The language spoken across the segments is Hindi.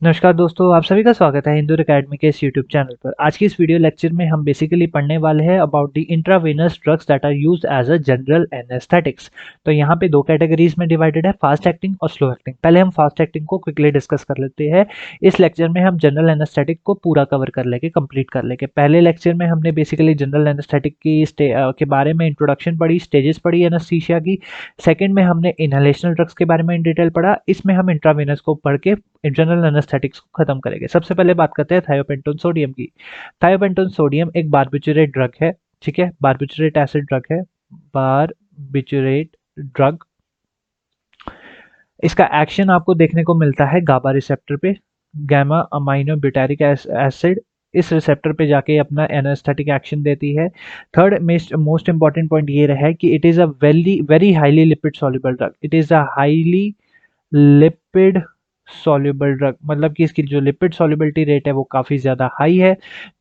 नमस्कार दोस्तों, आप सभी का स्वागत है हिंदू एकेडमी के इस यूट्यूब चैनल पर। आज की इस वीडियो लेक्चर में हम बेसिकली पढ़ने वाले हैं about the intravenous drugs that are used as a general anaesthetics. तो यहाँ पे दो कैटेगरीज में डिवाइडेड है, फास्ट एक्टिंग और स्लो एक्टिंग। पहले हम फास्ट एक्टिंग को क्विकली डिस्कस कर लेते हैं। इस लेक्चर में हम जनरल एनेस्थेटिक को पूरा कवर कर लेंगे, कंप्लीट कर लेंगे। पहले लेक्चर में हमने बेसिकली जनरल एनेस्थेटिक के बारे में इंट्रोडक्शन पढ़ी, स्टेजेस पढ़ी एनेस्थीसिया की। सेकेंड में हमने इनहेलेशनल ड्रग्स के बारे में इन डिटेल पढ़ा। इसमें हम इंट्रावेनस को पढ़ के जनरल एनेस्थेटिक्स को खत्म करेंगे। सबसे पहले बात करते हैं थायोपेंटोन सोडियम की। थायोपेंटोन सोडियम एक बारबिचुरेट ड्रग है, ठीक है, बारबिचुरेट एसिड ड्रग है, बारबिचुरेट ड्रग। इसका एक्शन आपको देखने को मिलता है गाबा रिसेप्टर पे, गामा अमाइनो ब्यूटारिक एसिड इस रिसेप्टर पे जाके अपना एनेस्थेटिक एक्शन देती है। थर्ड मोस्ट इंपॉर्टेंट पॉइंट ये रहा है कि it is a very very highly lipid soluble drug. It is a highly lipid soluble drug, मतलब कि इसकी जो लिपिड सॉल्युबिलिटी रेट है वो काफ़ी ज़्यादा हाई है।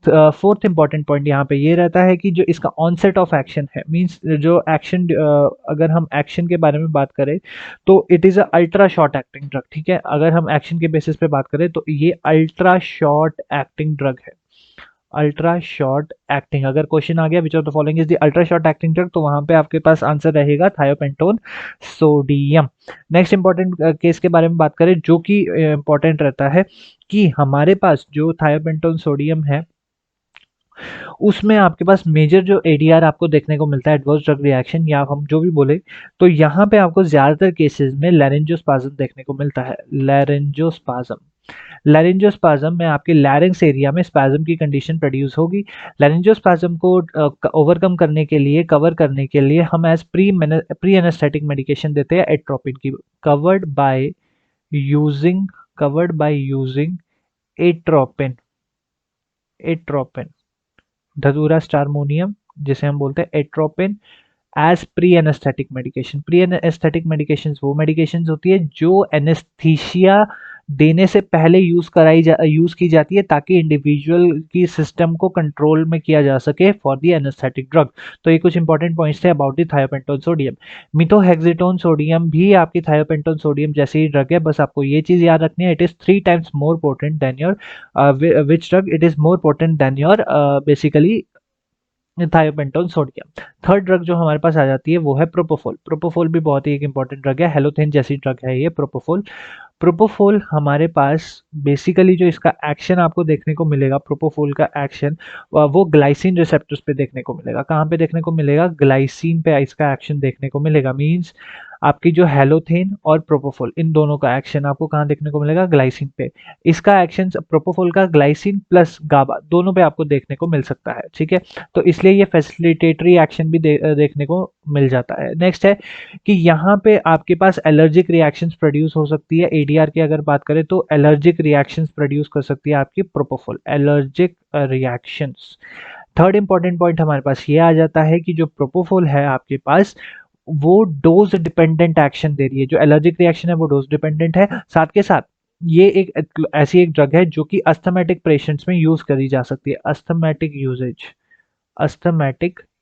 फोर्थ इंपॉर्टेंट पॉइंट यहाँ पे ये रहता है कि जो इसका ऑनसेट ऑफ एक्शन है, मींस जो एक्शन, अगर हम एक्शन के बारे में बात करें तो it is a ultra short acting drug, ठीक है। अगर हम एक्शन के बेसिस पे बात करें तो ये अल्ट्रा शॉर्ट एक्टिंग ड्रग है। अल्ट्रा शॉर्ट एक्टिंग, अगर क्वेश्चन आ गया विच of the following is the ultra short acting drug, तो वहां पे आपके पास आंसर रहेगा thiopentone sodium. Next important case के बारे में बात करें जो कि इंपॉर्टेंट रहता है कि हमारे पास जो थायोपेंटोन सोडियम है उसमें आपके पास मेजर जो एडीआर आपको देखने को मिलता है, एडवर्स ड्रग रिएक्शन या हम जो भी बोले, तो यहाँ पे आपको ज्यादातर केसेस में लैरिंजोस्पाज्म देखने को मिलता है। लैरिंजोस्पाज्म, लैरिंजोस्पाज्म में आपके लैरिंग्स एरिया में स्पाज्म की कंडीशन प्रोड्यूस होगी। लैरिंजोस्पाज्म को ओवरकम करने के लिए, कवर करने के लिए हम एज प्री एनेस्थेटिक मेडिकेशन देते हैं एट्रोपिन की। Covered by using atropine, atropine, धतूरा स्टारमोनियम जिसे हम बोलते हैं atropine, as pre anaesthetic medication. Pre anaesthetic medication वो मेडिकेशन होती है जो एनेस्थीसिया देने से पहले यूज की जाती है ताकि इंडिविजुअल की सिस्टम को कंट्रोल में किया जा सके फॉर द एनेस्थेटिक ड्रग। तो ये कुछ इंपॉर्टेंट पॉइंट्स थे about the thiopentone sodium. Methohexitone sodium भी आपकी थायोपेंटोन सोडियम जैसी ही ड्रग है, बस आपको ये चीज याद रखनी है, it is 3 times more potent then your which drug, it is more potent then your basically thiopentone sodium. Third drug जो हमारे पास आ जाती है वो है प्रोपोफोल। प्रोपोफोल भी बहुत ही एक इंपॉर्टेंट ड्रग है, हेलोथेन जैसी ड्रग है ये प्रोपोफोल। प्रोपोफोल हमारे पास बेसिकली जो इसका एक्शन आपको देखने को मिलेगा, प्रोपोफोल का एक्शन वो ग्लाइसिन रिसेप्टर्स पे देखने को मिलेगा। कहाँ पे देखने को मिलेगा? ग्लाइसिन पे इसका एक्शन देखने को मिलेगा। मींस आपकी जो हेलोथेन और प्रोपोफोल, इन दोनों का एक्शन आपको कहाँ देखने को मिलेगा? ग्लाइसिन पे। इसका एक्शन प्रोपोफोल का ग्लाइसिन प्लस गाबा दोनों पे आपको देखने को मिल सकता है, ठीक है। तो इसलिए ये फैसिलिटेटरी एक्शन भी देखने को मिल जाता है। नेक्स्ट है कि यहाँ पे आपके पास एलर्जिक रिएक्शंस प्रोड्यूस हो सकती है। एडीआर की अगर बात करें तो एलर्जिक रिएक्शंस प्रोड्यूस कर सकती है आपकी propofol, allergic reactions. Third important point हमारे पास ये आ जाता है कि जो प्रोपोफोल है आपके पास वो डोज डिपेंडेंट एक्शन दे रही है। जो एलर्जिक रिएक्शन है वो डोज डिपेंडेंट है। साथ के साथ ये एक ऐसी एक ड्रग है जो कि अस्थमेटिक पेशेंट्स में यूज करी जा सकती है। अस्थमेटिक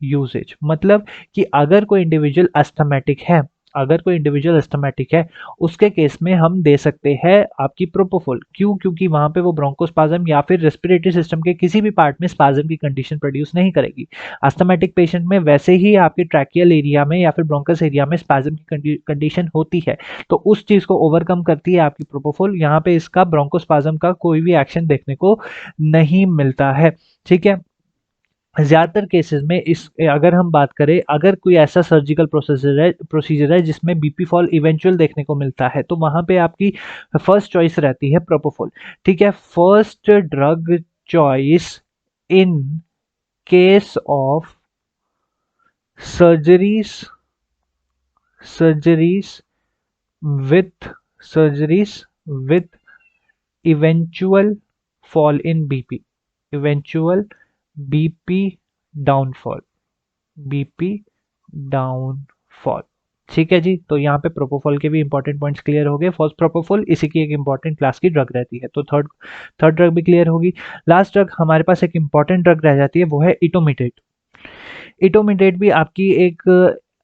यूजेज मतलब कि अगर कोई इंडिविजुअल अस्थमेटिक है, अगर कोई इंडिविजुअल अस्थमेटिक है उसके केस में हम दे सकते हैं आपकी प्रोपोफोल। क्यों? क्योंकि वहां पे वो ब्रोंकोस्पाज्म या फिर रेस्पिरेटरी सिस्टम के किसी भी पार्ट में स्पाज्म की कंडीशन प्रोड्यूस नहीं करेगी। अस्थमेटिक पेशेंट में वैसे ही आपके ट्रैकियल एरिया में या फिर ब्रोंकस एरिया में स्पाज्म की कंडीशन होती है, तो उस चीज को ओवरकम करती है आपकी प्रोपोफोल। यहाँ पे इसका ब्रोंकोस्पाज्म का कोई भी एक्शन देखने को नहीं मिलता है, ठीक है। ज्यादातर केसेस में इस अगर हम बात करें, अगर कोई ऐसा सर्जिकल प्रोसीजर है जिसमें बीपी फॉल इवेंचुअल देखने को मिलता है, तो वहां पे आपकी फर्स्ट चॉइस रहती है प्रोपोफोल, ठीक है। First drug choice in case of surgeries surgeries surgeries with eventual fall in BP, eventual BP downfall, BP downfall, ठीक है जी। तो यहाँ पे प्रोपोफॉल के भी इंपॉर्टेंट पॉइंट्स क्लियर हो गए। फर्स्ट प्रोपोफॉल इसी की एक इंपॉर्टेंट क्लास की ड्रग रहती है, तो थर्ड ड्रग भी क्लियर होगी। लास्ट ड्रग हमारे पास एक इंपॉर्टेंट ड्रग रह जाती है, वो है इटोमिडेट। इटोमिडेट भी आपकी एक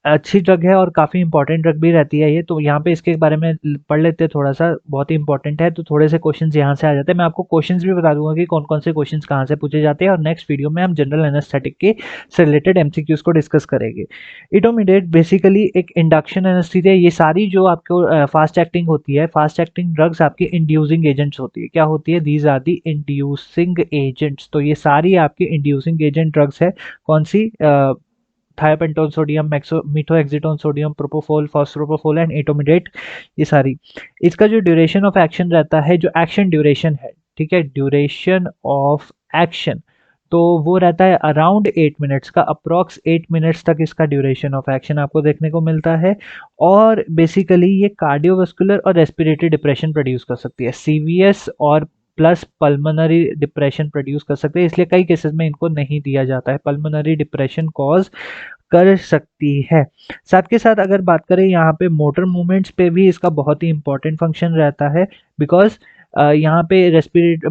अच्छी ड्रग है और काफ़ी इंपॉर्टेंट ड्रग भी रहती है ये। तो यहाँ पे इसके बारे में पढ़ लेते हैं थोड़ा सा, बहुत ही इंपॉर्टेंट है। तो थोड़े से क्वेश्चंस यहाँ से आ जाते हैं। मैं आपको क्वेश्चंस भी बता दूंगा कि कौन कौन से क्वेश्चंस कहाँ से पूछे जाते हैं, और नेक्स्ट वीडियो में हम जनरल एनेस्थेटिक के से रिलेटेड एमसीक्यूज को डिस्कस करेंगे। इटोमिडेट बेसिकली एक इंडक्शन एनेस्थीसिया। ये सारी जो आपको फास्ट एक्टिंग होती है, फास्ट एक्टिंग ड्रग्स आपकी इंड्यूसिंग एजेंट्स होती है। क्या होती है? These are the inducing agents. तो ये सारी आपकी इंड्यूसिंग एजेंट ड्रग्स है। कौन सी? Thiopentone sodium, methohexitone sodium, propofol, fospropofol and etomidate, ये सारी। इसका जो ड्यूरेशन ऑफ एक्शन रहता है, जो एक्शन ड्यूरेशन है, ठीक है, ड्यूरेशन ऑफ एक्शन, तो वो रहता है अराउंड 8 मिनट्स का, अप्रॉक्स 8 मिनट्स तक इसका ड्यूरेशन ऑफ एक्शन आपको देखने को मिलता है। और बेसिकली ये कार्डियोवास्कुलर और रेस्पिरेटरी डिप्रेशन प्रोड्यूस कर सकती है, सीवीएस और प्लस पल्मोनरी डिप्रेशन प्रोड्यूस कर सकते हैं। इसलिए कई केसेस में इनको नहीं दिया जाता है। पल्मोनरी डिप्रेशन कॉज कर सकती है। साथ के साथ अगर बात करें यहाँ पे मोटर मूवमेंट्स पे भी इसका बहुत ही इंपॉर्टेंट फंक्शन रहता है, बिकॉज यहाँ पे रेस्पिरेट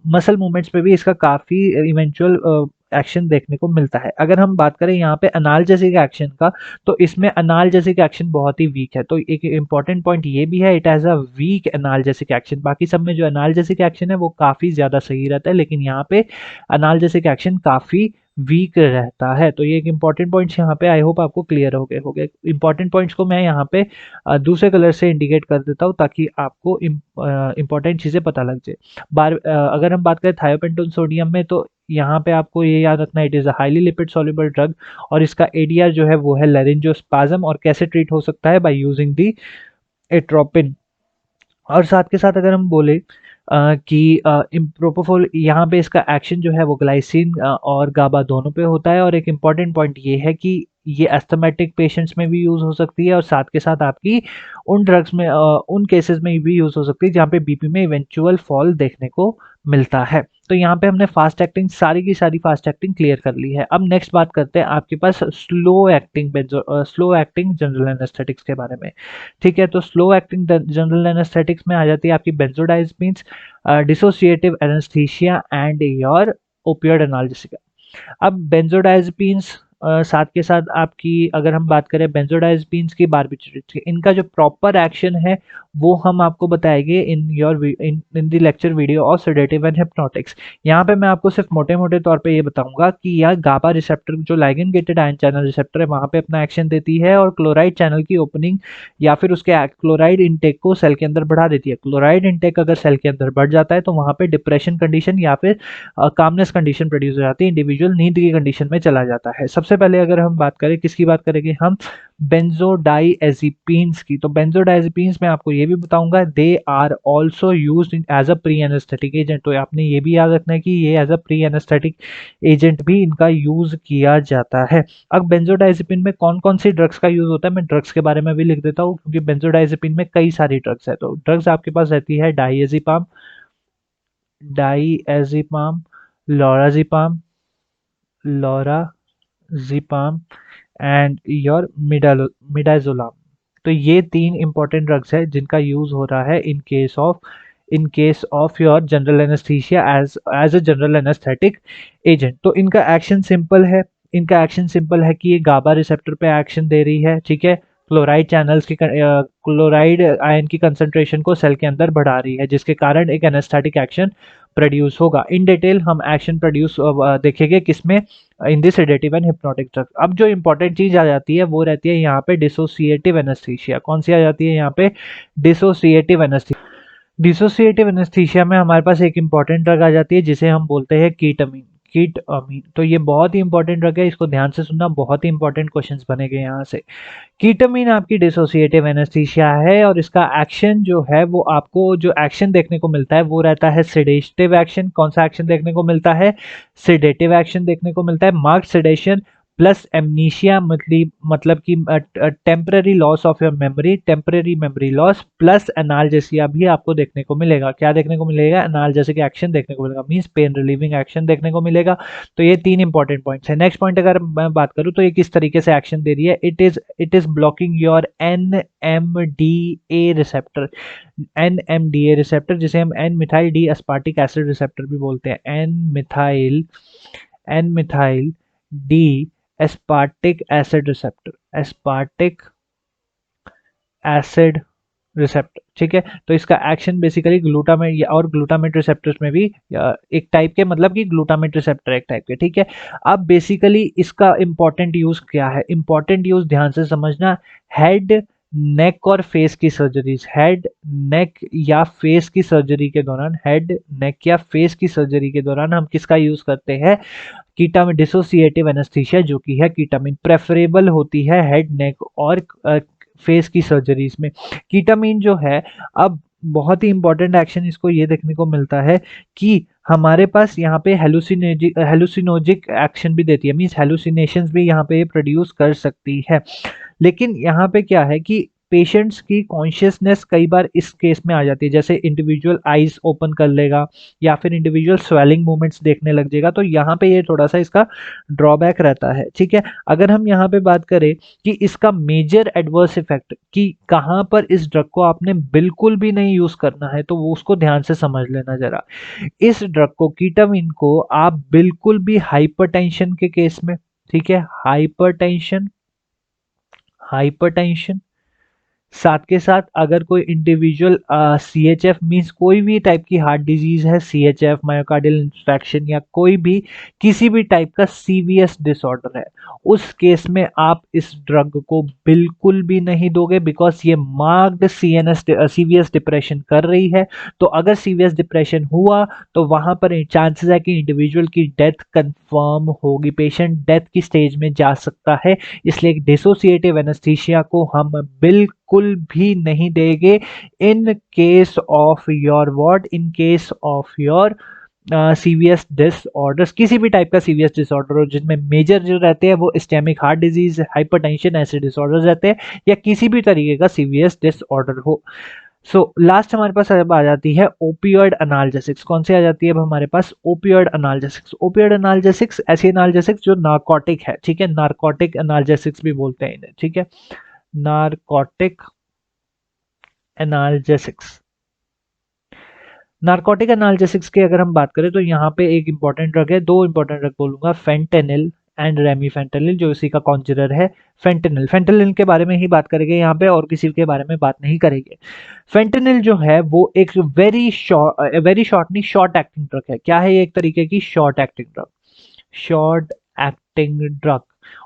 मसल मूवमेंट्स पे भी इसका काफ़ी इवेंचुअल एक्शन देखने को मिलता है। अगर हम बात करें यहाँ पे अनाल्जेसिक एक्शन का, तो इसमें अनाल्जेसिक एक्शन बहुत ही वीक है। तो एक इंपॉर्टेंट पॉइंट ये भी है, it has a weak analgesic action. बाकी सब में जो एनाल्जेसिक एक्शन है वो काफ़ी ज़्यादा सही रहता है, लेकिन यहाँ पे अनाल्जेसिक एक्शन काफ़ी वीक रहता है। तो ये एक इंपॉर्टेंट पॉइंट्स यहाँ पे आई होप आपको क्लियर हो गए। इंपॉर्टेंट पॉइंट्स को मैं यहाँ पे दूसरे कलर से इंडिकेट कर देता हूँ ताकि आपको इंपॉर्टेंट चीज़ें पता लग जाए। अगर हम बात करें थायोपेंटोन सोडियम में, तो यहाँ पे आपको ये याद रखना है, it is a highly lipid soluble drug, और इसका एडीआर जो है वो है लैरिंजोस्पाज्म। और कैसे ट्रीट हो सकता है? By using the atropine. और साथ के साथ अगर हम बोले कि प्रोपोफोल, यहाँ पे इसका एक्शन जो है वो ग्लाइसिन और गाबा दोनों पे होता है। और एक इम्पॉर्टेंट पॉइंट ये है कि ये एस्थमेटिक पेशेंट्स में भी यूज़ हो सकती है, और साथ के साथ आपकी उन ड्रग्स में उन केसेस में भी यूज़ हो सकती है जहाँ पे बीपी में इवेंचुअल फॉल देखने को मिलता है। तो यहाँ पे हमने फास्ट एक्टिंग, सारी की सारी फास्ट एक्टिंग क्लियर कर ली है। अब नेक्स्ट बात करते हैं आपके पास स्लो एक्टिंग जनरल एनेस्थेटिक्स के बारे में। ठीक है, तो स्लो एक्टिंग जनरल एनेस्थेटिक्स में आ जाती है आपकी benzodiazepines, dissociative anaesthesia and your opioid analgesics. अब बेंजोडाइज़पीन्स साथ के साथ आपकी, अगर हम बात करें बेंजोडाइज़पीन्स की, बारबिटरेट्स की, इनका जो प्रॉपर एक्शन है वो हम आपको बताएंगे in the lecture video of sedative and hypnotics. यहाँ पे मैं आपको सिर्फ मोटे मोटे तौर पे ये बताऊंगा कि यह गाबा रिसेप्टर, जो ligand gated ion channel receptor है, वहाँ पे अपना एक्शन देती है, और क्लोराइड चैनल की ओपनिंग या फिर उसके क्लोराइड इनटेक को सेल के अंदर बढ़ा देती है। क्लोराइड इनटेक अगर सेल के अंदर बढ़ जाता है तो वहाँ पे डिप्रेशन कंडीशन या फिर कामनेस कंडीशन प्रोड्यूस हो जाती है, इंडिविजुअल नींद की कंडीशन में चला जाता है। सबसे पहले अगर हम बात करें, किसकी बात करेंगे हम? बेंजोडाइएज़ेपिन्स की। तो बेंजोडाइएज़ेपिन्स में आपको ये भी बताऊंगा, they are also used as a pre anaesthetic agent. तो आपने ये भी याद रखना है कि ये as a pre anaesthetic agent भी इनका यूज किया जाता है। अब बेंजोडाइएज़ेपिन में कौन कौन सी ड्रग्स का यूज होता है, मैं ड्रग्स के बारे में भी लिख देता हूँ, क्योंकि बेंजोडाइएज़ेपिन में कई सारी ड्रग्स है। तो ड्रग्स आपके पास रहती है डाइएज़ेपाम, लोराज़ेपाम, लोराज़ेपाम एंड योर मिडाज़ोलाम। तो ये तीन इंपॉर्टेंट ड्रग्स है जिनका यूज हो रहा है in case of your general anaesthesia as a general anaesthetic agent. तो इनका एक्शन सिंपल है कि ये गाबा रिसेप्टर पे एक्शन दे रही है, ठीक है। क्लोराइड आयन की कंसंट्रेशन को सेल के अंदर बढ़ा रही है, जिसके कारण एक एनेस्थेटिक एक्शन प्रोड्यूस होगा। इन डिटेल हम एक्शन प्रोड्यूस देखेंगे किसमें? In this sedative and hypnotic drug. अब जो इंपॉर्टेंट चीज आ जाती है वो रहती है यहाँ पे डिसोसिएटिव एनेस्थीसिया। कौन सी आ जाती है यहाँ पे? Dissociative anaesthesia. डिसोसिएटिव एनेस्थीसिया में हमारे पास एक इंपॉर्टेंट ड्रग आ जाती है जिसे हम बोलते हैं कीटामीन। तो ये बहुत ही इंपॉर्टेंट ड्रग है, इसको ध्यान से सुनना, बहुत ही इंपॉर्टेंट क्वेश्चंस बनेंगे यहाँ से। कीटामीन आपकी डिसोसिएटिव एनेस्थीसिया है, और इसका एक्शन जो है वो आपको जो एक्शन देखने को मिलता है वो रहता है सिडेटिव एक्शन। कौन सा एक्शन देखने को मिलता है? सिडेटिव एक्शन देखने को मिलता है। मार्क्ड सिडेशन प्लस एमनीशिया, मतलब कि temporary loss of your memory, temporary memory loss plus analgesia भी आपको देखने को मिलेगा। क्या देखने को मिलेगा? एनाल्जेसिक एक्शन देखने को मिलेगा, मींस पेन रिलीविंग एक्शन देखने को मिलेगा। तो ये तीन इंपॉर्टेंट पॉइंट्स है। नेक्स्ट पॉइंट अगर मैं बात करूं तो ये किस तरीके से एक्शन दे रही है? It is blocking your N M D A receptor, जिसे हम N methyl D aspartic acid receptor भी बोलते हैं। N methyl D aspartic acid receptor, aspartic acid receptor, ठीक है। तो इसका एक्शन बेसिकली ग्लूटामेट और ग्लूटामेट रिसेप्टर्स में भी एक टाइप के, मतलब कि ग्लूटामेट रिसेप्टर एक टाइप के, ठीक है। अब बेसिकली इसका इंपॉर्टेंट यूज क्या है, इंपॉर्टेंट यूज ध्यान से समझना। हेड, नेक और फेस की सर्जरीज, हेड, नेक या फेस की सर्जरी के दौरान, हेड, नेक या फेस की सर्जरी के दौरान हम किसका यूज करते हैं, कीटामिन, डिसोसिएटिव एनेस्थीसिया, जो कि है कीटामिन, प्रेफरेबल होती है हेड, नेक और फेस की सर्जरीज में। कीटामिन जो है, अब बहुत ही इंपॉर्टेंट एक्शन इसको ये देखने को मिलता है कि हमारे पास यहाँ पे हेलुसिनोजिक एक्शन भी देती है, मीन्स हेलुसिनेशंस भी यहाँ पे प्रोड्यूस कर सकती है। लेकिन यहाँ पे क्या है कि पेशेंट्स की कॉन्शियसनेस कई बार इस केस में आ जाती है, जैसे इंडिविजुअल आईज ओपन कर लेगा या फिर इंडिविजुअल स्वेलिंग मूवमेंट्स देखने लग जाएगा, तो यहाँ पे ये थोड़ा सा इसका ड्रॉबैक रहता है, ठीक है। अगर हम यहाँ पे बात करें कि इसका मेजर एडवर्स इफेक्ट, कि कहाँ पर इस ड्रग को आपने बिल्कुल भी नहीं यूज करना है, तो वो उसको ध्यान से समझ लेना जरा। इस ड्रग को, कीटामिन को, आप बिल्कुल भी हाइपरटेंशन के केस में, ठीक है, हाइपरटेंशन, हाइपरटेंशन, साथ के साथ अगर कोई इंडिविजुअल CHF मींस कोई भी टाइप की हार्ट डिजीज है, CHF, मायोकार्डियल इंफेक्शन या कोई भी किसी भी टाइप का सीवीएस डिसऑर्डर है, उस केस में आप इस ड्रग को बिल्कुल भी नहीं दोगे, बिकॉज ये मार्क्ड सीवीएस डिप्रेशन कर रही है। तो अगर सीवीएस डिप्रेशन हुआ तो वहां पर चांसेस है कि इंडिविजुअल की डेथ कंफर्म होगी, पेशेंट डेथ की स्टेज में जा सकता है। इसलिए डिसोसिएटिव एनेस्थीसिया को हम बिल्कुल भी नहीं देंगे इन case of your what, in case of your CVS disorders, किसी भी टाइप का सीवीएस डिसऑर्डर हो, जिनमें मेजर जो रहते हैं वो इस्टेमिक हार्ट डिजीज, हाइपरटेंशन, ऐसे डिसऑर्डर्स रहते हैं, या किसी भी तरीके का सीवीएस डिसऑर्डर हो। सो लास्ट हमारे पास अब आ जाती है ओपियोइड एनाल्जेसिक्स। कौन सी आ जाती है अब हमारे पास, ओपियोइड एनाल्जेसिक्स। ओपियोइड एनाल्जेसिक्स ऐसी एनाल्जेसिक्स जो नार्कोटिक है, ठीक है, नार्कोटिक एनाल्जेसिक्स भी बोलते हैं इन्हें, ठीक है, नार्कोटिक एनाल्जेसिक्स। नार्कोटिक एनाल्जेसिक्स की अगर हम बात करें तो यहाँ पे एक इंपॉर्टेंट ड्रग है, दो इंपॉर्टेंट ड्रग बोलूंगा, फेंटेनिल एंड रेमीफेंटेनिल, जो इसी का कॉन्जुरर है। फेंटेनिल, फेंटेनिल के बारे में ही बात करेंगे यहाँ पे, और किसी के बारे में बात नहीं करेंगे। फेंटेनिल जो है वो एक वेरी शॉर्ट नहीं, शॉर्ट एक्टिंग ड्रग है। क्या है ये, एक तरीके की short acting drug, short acting drug.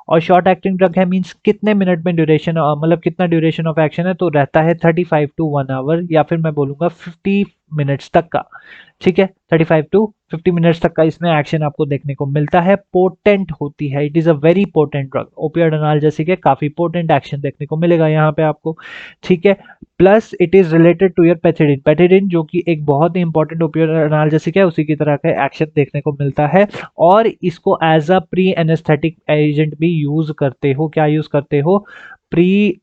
और शॉर्ट एक्टिंग ड्रग है मींस कितने मिनट में ड्यूरेशन, मतलब कितना ड्यूरेशन ऑफ एक्शन है, तो रहता है 35 to 1 आवर, या फिर मैं बोलूंगा 50 मिनट्स तक का, ठीक है, 35 to 50 मिनट्स तक का इसमें एक्शन आपको देखने को मिलता है। पोटेंट होती है, it is a very potent drug, opioid analgesic है, काफी पोटेंट एक्शन देखने को मिलेगा यहाँ पे आपको, ठीक है। Plus it is related to your pethidine, pethidine जो कि एक बहुत ही इंपॉर्टेंट ओपियोइड एनाल्जेसिक है, उसी की तरह का एक्शन देखने को मिलता है। और इसको as a pre anaesthetic agent भी यूज करते हो, क्या यूज करते हो, pre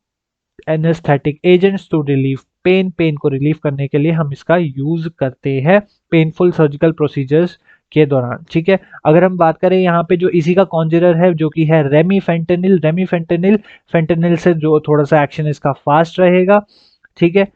anaesthetic agents to relieve pain, pain को रिलीव करने के लिए हम इसका यूज करते हैं पेनफुल सर्जिकल प्रोसीजर्स के दौरान, ठीक है। अगर हम बात करें यहाँ पे जो इसी का कॉन्जरर है जो कि है रेमीफेंटेनिल, रेमीफेंटेनिल, फेंटेनिल से जो थोड़ा सा एक्शन इसका फास्ट रहेगा, ठीक है।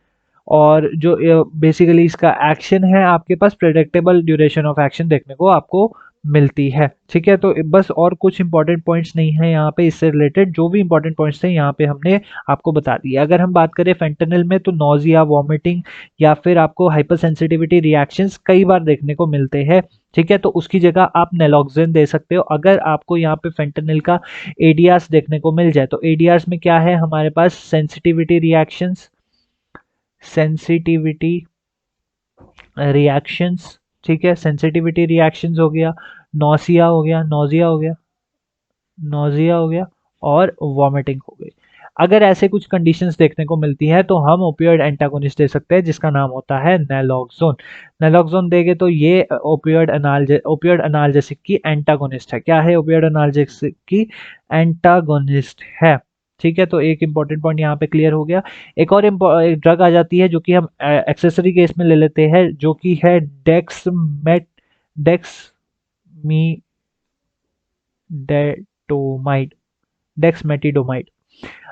और जो बेसिकली इसका एक्शन है आपके पास प्रेडिक्टेबल ड्यूरेशन ऑफ एक्शन देखने को आपको मिलती है, ठीक है। तो बस और कुछ इंपॉर्टेंट पॉइंट्स नहीं है यहाँ पे, इससे रिलेटेड जो भी इंपॉर्टेंट पॉइंट्स थे यहाँ पे हमने आपको बता दिए। अगर हम बात करें फेंटेनिल में तो नोजिया, वॉमिटिंग या फिर आपको हाइपर सेंसिटिविटी रिएक्शंस कई बार देखने को मिलते हैं, ठीक है। तो उसकी जगह आप नेलॉक्सिन दे सकते हो। अगर आपको यहाँ पे फेंटेनिल का एडीआर्स देखने को मिल जाए, तो एडीआर्स में क्या है हमारे पास, सेंसिटिविटी रिएक्शंस, सेंसिटिविटी रिएक्शंस, ठीक है, सेंसिटिविटी रिएक्शंस हो गया, नौसिया हो गया, नौजिया हो गया, नौजिया हो गया, और वॉमिटिंग हो गई। अगर ऐसे कुछ कंडीशंस देखने को मिलती है तो हम ओपियोइड एंटागोनिस्ट दे सकते हैं, जिसका नाम होता है नैलॉक्सोन। नैलॉक्सोन देंगे तो ये ओपियोइड एनाल्जेसिक की एंटागोनिस्ट है। क्या है, ओपियोइड एनाल्जेसिक की एंटागोनिस्ट है, ठीक है। तो एक इंपॉर्टेंट पॉइंट यहाँ पे क्लियर हो गया। एक और एक ड्रग आ जाती है जो कि हम एक्सेसरी केस में ले लेते हैं, जो कि है डेक्समेटाडोमाइड, डेक्समेटाडोमाइड।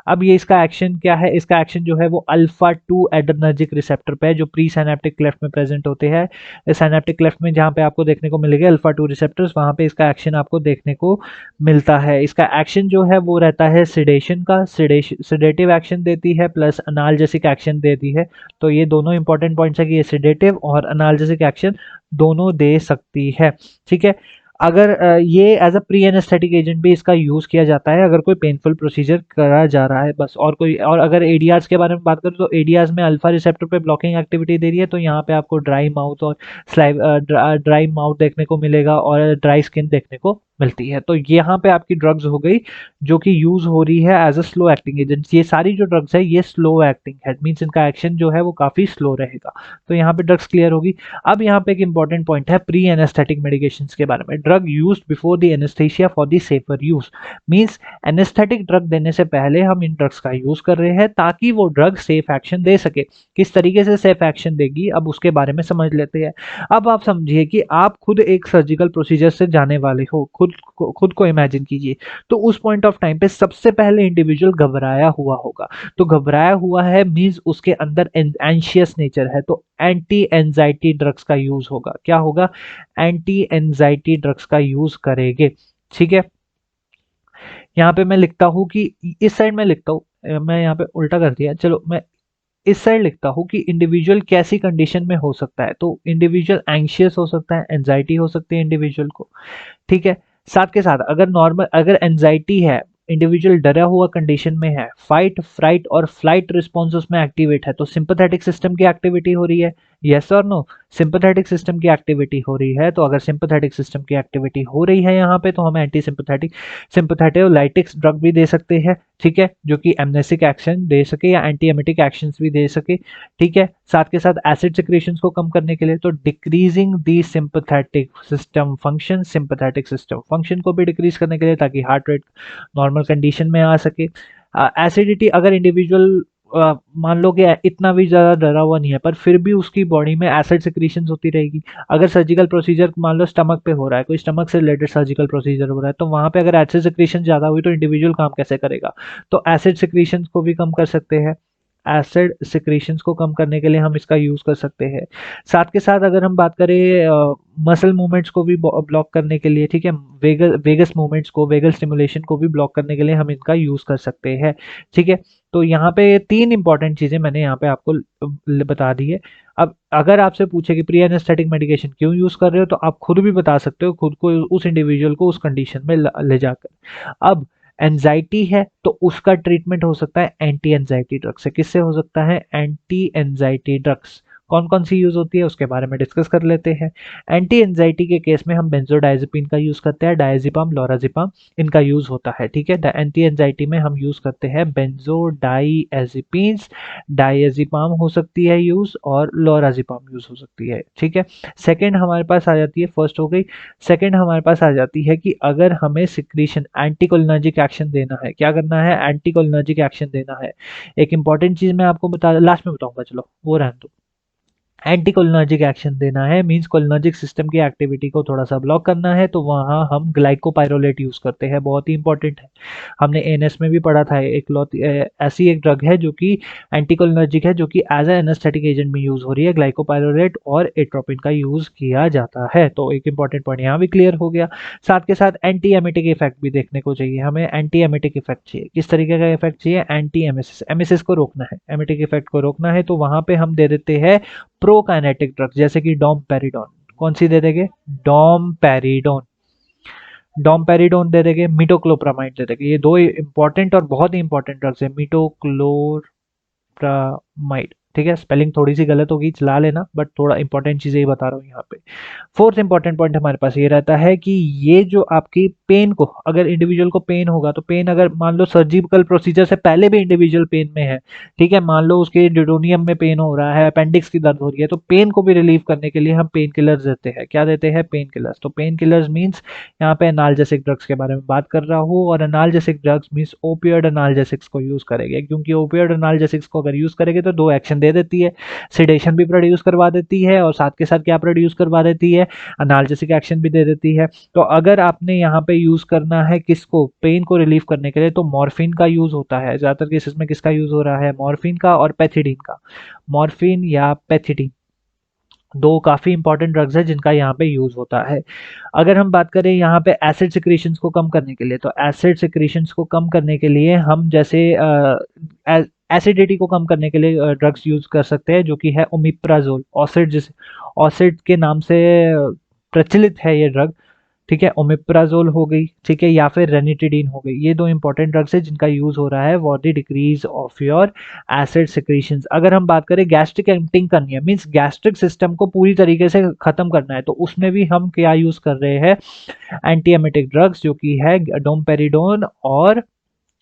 अब ये इसका एक्शन क्या है, इसका एक्शन जो है वो अल्फा 2 एड्रेनर्जिक रिसेप्टर पे है, जो प्री साइनेप्टिक क्लेफ्ट में प्रेजेंट होते हैं। साइनेप्टिक क्लेफ्ट में जहाँ पे आपको देखने को मिलेगा अल्फा 2 रिसेप्टर्स, वहाँ पे इसका एक्शन आपको देखने को मिलता है। इसका एक्शन जो है वो रहता है सिडेशन का, सिडेटिव एक्शन देती है प्लस अनाल्जेसिक एक्शन देती है। तो ये दोनों इंपॉर्टेंट पॉइंट्स है कि ये सिडेटिव और अनाल्जेसिक एक्शन दोनों दे सकती है। ठीक है, अगर ये as a pre anaesthetic agent भी इसका यूज किया जाता है अगर कोई पेनफुल प्रोसीजर करा जा रहा है बस। और कोई, और अगर एडीआरस के बारे में बात करें तो एडीआरस में अल्फा रिसेप्टर पे ब्लॉकिंग एक्टिविटी दे रही है, तो यहाँ पे आपको ड्राई माउथ और ड्राई माउथ देखने को मिलेगा और ड्राई स्किन देखने को मिलती है। तो यहाँ पे आपकी ड्रग्स हो गई जो कि यूज हो रही है as a slow acting agent. ये सारी जो ड्रग्स है ये स्लो एक्टिंग है, मीन्स इनका एक्शन जो है वो काफी स्लो रहेगा। तो यहाँ पे ड्रग्स क्लियर होगी। अब यहाँ पे एक इंपॉर्टेंट पॉइंट है प्री एनेस्थेटिक मेडिकेशंस के बारे में। Drug used before the anaesthesia for the safer use, means anaesthetic drug देने से पहले हम इन ड्रग्स का यूज कर रहे हैं ताकि वो ड्रग सेफ एक्शन दे सके। किस तरीके से सेफ एक्शन देगी अब उसके बारे में समझ लेते हैं। अब आप समझिए कि आप खुद एक सर्जिकल प्रोसीजर से जाने वाले हो, खुद को इमेजिन कीजिए। तो उस पॉइंट ऑफ टाइम पे सबसे पहले इंडिविजुअल घबराया हुआ होगा। तो घबराया हुआ है मींस उसके अंदर एंशियस नेचर है, तो एंटी एंजाइटी ड्रग्स का यूज होगा। क्या होगा? एंटी एंजाइटी ड्रग्स का यूज करेंगे। ठीक है, यहाँ पे मैं लिखता हूं कि इस साइड में लिखता हूं, मैं यहाँ पे उल्टा कर दिया, चलो मैं इस साइड लिखता हूं कि इंडिविजुअल कैसी कंडीशन में हो सकता है। तो इंडिविजुअल एंशियस हो सकता है, एंजाइटी हो सकती है इंडिविजुअल को। ठीक है, साथ के साथ अगर एंजाइटी है, इंडिविजुअल डरा हुआ कंडीशन में है, फाइट फ्राइट और फ्लाइट रिस्पॉन्स उसमें एक्टिवेट है, तो सिंपैथेटिक सिस्टम की एक्टिविटी हो रही है। यस और नो? सिंपैथेटिक सिस्टम की एक्टिविटी हो रही है। तो अगर सिंपैथेटिक सिस्टम की एक्टिविटी हो रही है यहाँ पे, तो हम एंटी सिंपैथेटिक ड्रग भी दे सकते हैं। ठीक है, जो कि एमनेसिक एक्शन दे सके या एंटी एमेटिक एक्शंस भी दे सके। ठीक है, साथ के साथ एसिड सिक्रेशंस को कम करने के लिए, तो डिक्रीजिंग दी सिंपैथेटिक सिस्टम फंक्शन को भी डिक्रीज करने के लिए, ताकि हार्ट रेट नॉर्मल कंडीशन में आ सके। एसिडिटी, अगर इंडिविजुअल मान लो कि इतना भी ज़्यादा डरा हुआ नहीं है पर फिर भी उसकी बॉडी में एसिड सिक्रीशन होती रहेगी। अगर सर्जिकल प्रोसीजर मान लो स्टमक पे हो रहा है, कोई स्टमक से रिलेटेड सर्जिकल प्रोसीजर हो रहा है, तो वहाँ पे अगर एसिड सिक्रीशन ज़्यादा हुई तो इंडिविजुअल काम कैसे करेगा? तो एसिड सिक्रीशन को भी कम कर सकते हैं। एसिड सिक्रीशंस को कम करने के लिए हम इसका यूज कर सकते हैं। साथ के साथ अगर हम बात करें मसल मूवमेंट्स को भी ब्लॉक करने के लिए, ठीक है, वेगस मूवमेंट्स को, वेगल स्टिमुलेशन को भी ब्लॉक करने के लिए हम इनका यूज कर सकते हैं। ठीक है, तो यहाँ पे तीन इंपॉर्टेंट चीजें मैंने यहाँ पे आपको बता दी है। अब अगर आपसे पूछे कि प्री एनेस्थेटिक मेडिकेशन क्यों यूज कर रहे हो, तो आप खुद भी बता सकते हो, खुद को उस इंडिविजुअल को उस कंडीशन में ले जाकर। अब एंजाइटी है तो उसका ट्रीटमेंट हो सकता है एंटी एंजाइटी ड्रग्स से। किससे हो सकता है? Anti anxiety drugs. कौन कौन सी यूज होती है उसके बारे में डिस्कस कर लेते हैं। एंटी एंजाइटी के केस में हम बेंजोडाइजेपिन का यूज करते हैं, डायजिपाम, लोराजिपाम इनका यूज होता है। ठीक है, एंटी एंजाइटी में हम यूज करते हैं बेंजोडाइएजिपिन्स, डायजिपाम हो सकती है यूज और लोराजिपाम यूज हो सकती है। ठीक है, सेकेंड हमारे पास आ जाती है, फर्स्ट हो गई। सेकेंड हमारे पास आ जाती है कि अगर हमें सिक्रीशन एंटीकोलिनर्जिक एक्शन देना है, क्या करना है? एंटीकोलिनर्जिक एक्शन देना है। एक इंपॉर्टेंट चीज मैं आपको बता, लास्ट में बताऊंगा, चलो वो रहने दो। एंटीकोलिनर्जिक एक्शन देना है मींस कोलिनर्जिक सिस्टम की एक्टिविटी को थोड़ा सा ब्लॉक करना है, तो वहां हम ग्लाइकोपाइरोलेट यूज करते हैं, बहुत ही इंपॉर्टेंट है। हमने एएनएस में भी पढ़ा था, ऐसी एक ड्रग है जो कि एंटीकोलिनर्जिक है, जो कि एज ए एनेस्थेटिक एजेंट में यूज हो रही है। ग्लाइकोपाइरोलेट और एट्रोपिन का यूज किया जाता है। तो एक इंपॉर्टेंट पॉइंट यहाँ भी क्लियर हो गया। साथ के साथ एंटी एमेटिक इफेक्ट भी देखने को चाहिए हमें। एंटी एमेटिक इफेक्ट चाहिए, किस तरीके का इफेक्ट चाहिए? एंटी एमएसएस, एमएसएस को रोकना है, एमेटिक इफेक्ट को रोकना है, तो वहां पे हम दे देते हैं प्रोकाइनेटिक ड्रग्स, जैसे कि डोमपेरिडोन। कौन सी दे देंगे? डोमपेरिडोन। डोमपेरिडोन दे देंगे, मिटोक्लोप्रामाइड दे देंगे। ये दो इंपॉर्टेंट और बहुत ही इंपॉर्टेंट ड्रग्स है, मिटोक्लोप्रामाइड। ठीक है, स्पेलिंग थोड़ी सी गलत होगी, चला लेना, बट थोड़ा इंपॉर्टेंट चीजें ही बता रहा हूँ यहाँ पे। फोर्थ इंपॉर्टेंट पॉइंट हमारे पास ये रहता है कि ये जो आपकी पेन को, अगर इंडिविजुअल को पेन होगा, तो पेन अगर मान लो सर्जिकल प्रोसीजर से पहले भी इंडिविजुअल पेन में है, ठीक है, मान लो उसके ड्यूडेनियम में पेन हो रहा है, अपेंडिक्स की दर्द हो रही है, तो पेन को भी रिलीव करने के लिए हम पेन किलर्स देते हैं। क्या देते हैं? Pain killers. तो पेन किलर्स मीन्स यहाँ पे एनाल्जेसिक ड्रग्स के बारे में बात कर रहा हूँ, और analgesic drugs means opioid analgesics को यूज करेंगे, क्योंकि ओपियोइड एनाल्जेसिक्स को अगर यूज करेंगे तो दो एक्शन सेडेशन दे देती है, सेडेशन भी प्रोड्यूस करवा देती है और साथ के साथ क्या प्रोड्यूस करवा देती है, एनाल्जेसिक एक्शन भी दे देती है। तो अगर आपने यहाँ पे यूज करना है किसको, पेन को रिलीव करने के लिए, तो मॉर्फिन का यूज होता है। ज्यादातर केसेस में किसका यूज हो रहा है, मॉर्फिन का और पैथिडीन का। मॉर्फिन या पैथिडीन दो काफी इंपॉर्टेंट ड्रग्स है जिनका यहाँ पे यूज होता है। अगर हम बात करें यहाँ पे एसिड सिक्रीशंस को कम करने के लिए, तो एसिड सिक्रीशंस को कम करने के लिए हम जैसे एसिडिटी को कम करने के लिए ड्रग्स यूज कर सकते हैं, जो कि है ओमिप्राजोल, ऑसिड, जिसे ऑसिड के नाम से प्रचलित है ये ड्रग। ठीक है, ओमिप्राजोल हो गई, ठीक है, या फिर रेनिटिडीन हो गई। ये दो इंपॉर्टेंट ड्रग्स है जिनका यूज हो रहा है for the decrease of your acid secretions. अगर हम बात करें गैस्ट्रिक एम्पटिंग करनी है, मींस गैस्ट्रिक सिस्टम को पूरी तरीके से खत्म करना है, तो उसमें भी हम क्या यूज कर रहे हैं, एंटी एमेटिक ड्रग्स, जो कि है डोमपेरिडोन और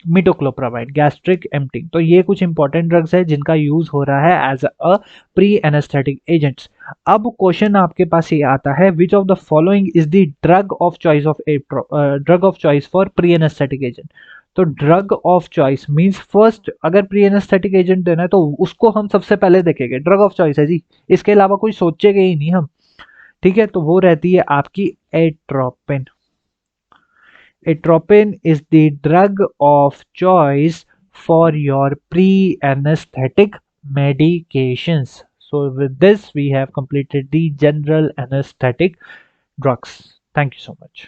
मिटोक्लोप्रामाइड, गैस्ट्रिक एम्पटिंग। तो ये कुछ इंपॉर्टेंट ड्रग्स है जिनका यूज हो रहा है as a pre anaesthetic agents. अब क्वेश्चन आपके पास ये आता है, which of the following is the drug of choice of drug of choice for pre anaesthetic agent. तो drug of choice means first, अगर प्री एनेस्थेटिक एजेंट देना है तो उसको हम सबसे पहले देखेंगे, ड्रग ऑफ चॉइस है जी, इसके अलावा कोई सोचेंगे ही नहीं हम। ठीक है, तो वो रहती है आपकी atropine. Atropine is the drug of choice for your pre-anesthetic medications. So with this, we have completed the general anesthetic drugs. Thank you so much.